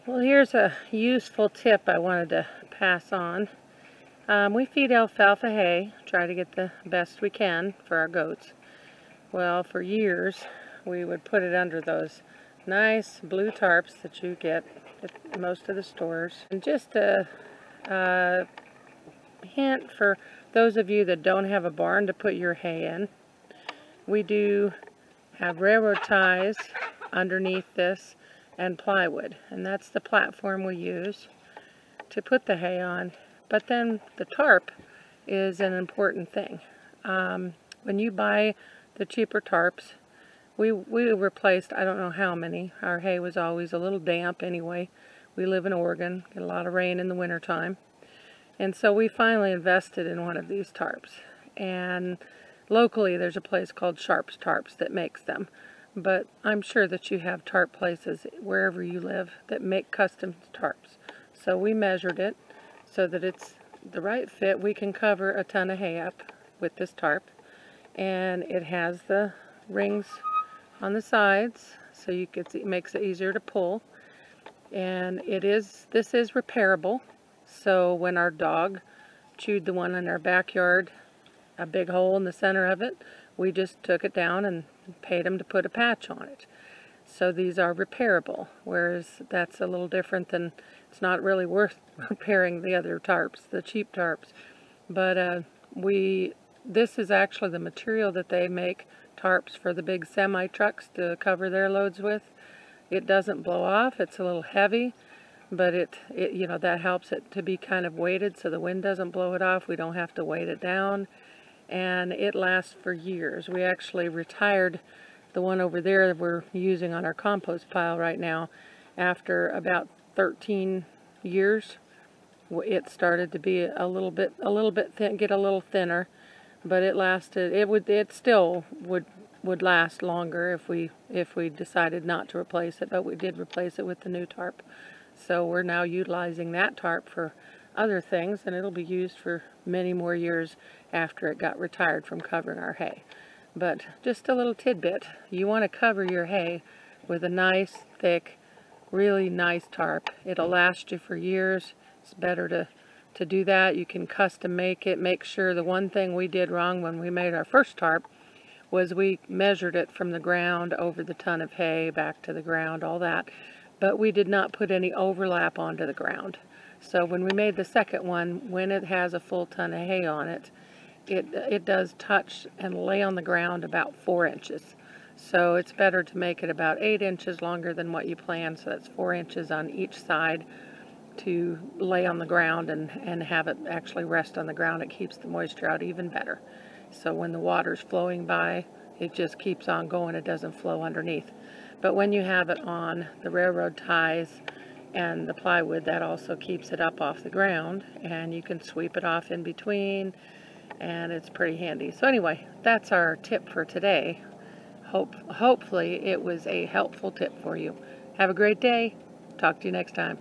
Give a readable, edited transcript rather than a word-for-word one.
Well, here's a useful tip I wanted to pass on. We feed alfalfa hay, try to get the best we can for our goats. Well, for years we would put it under those nice blue tarps that you get at most of the stores. And just a hint for those of you that don't have a barn to put your hay in, we do have railroad ties underneath this and plywood, and that's the platform we use to put the hay on. But then the tarp is an important thing. When you buy the cheaper tarps, we replaced I don't know how many. Our hay was always a little damp anyway. We live in Oregon, get a lot of rain in the wintertime. And so we finally invested in one of these tarps. And locally there's a place called Sharp's Tarps that makes them. But I'm sure that you have tarp places wherever you live that make custom tarps. So we measured it so that it's the right fit. We can cover a ton of hay up with this tarp. And it has the rings on the sides, so it makes it easier to pull. And this is repairable. So when our dog chewed the one in our backyard, a big hole in the center of it, we just took it down and paid him to put a patch on it. So these are repairable, whereas that's a little different than, it's not really worth repairing the other tarps, the cheap tarps. But this is actually the material that they make tarps for the big semi trucks to cover their loads with. It doesn't blow off. It's a little heavy, but that helps it to be kind of weighted so the wind doesn't blow it off. We don't have to weight it down. And it lasts for years. We actually retired the one over there that we're using on our compost pile right now. After about 13 years, it started to be a little bit thin, get a little thinner, but it lasted. It still would last longer if we decided not to replace it, but we did replace it with the new tarp. So we're now utilizing that tarp for other things, and it'll be used for many more years after it got retired from covering our hay. But just a little tidbit, you want to cover your hay with a nice, thick, really nice tarp. It'll last you for years. It's better to do that. You can custom make it. Make sure, the one thing we did wrong when we made our first tarp was we measured it from the ground over the ton of hay, back to the ground, all that. But we did not put any overlap onto the ground. So when we made the second one, when it has a full ton of hay on it, it does touch and lay on the ground about 4 inches. So it's better to make it about 8 inches longer than what you planned. So that's 4 inches on each side to lay on the ground and have it actually rest on the ground. It keeps the moisture out even better. So when the water's flowing by, it just keeps on going. It doesn't flow underneath. But when you have it on the railroad ties and the plywood, that also keeps it up off the ground, and you can sweep it off in between, and it's pretty handy. So anyway, that's our tip for today. Hopefully it was a helpful tip for you. Have a great day. Talk to you next time.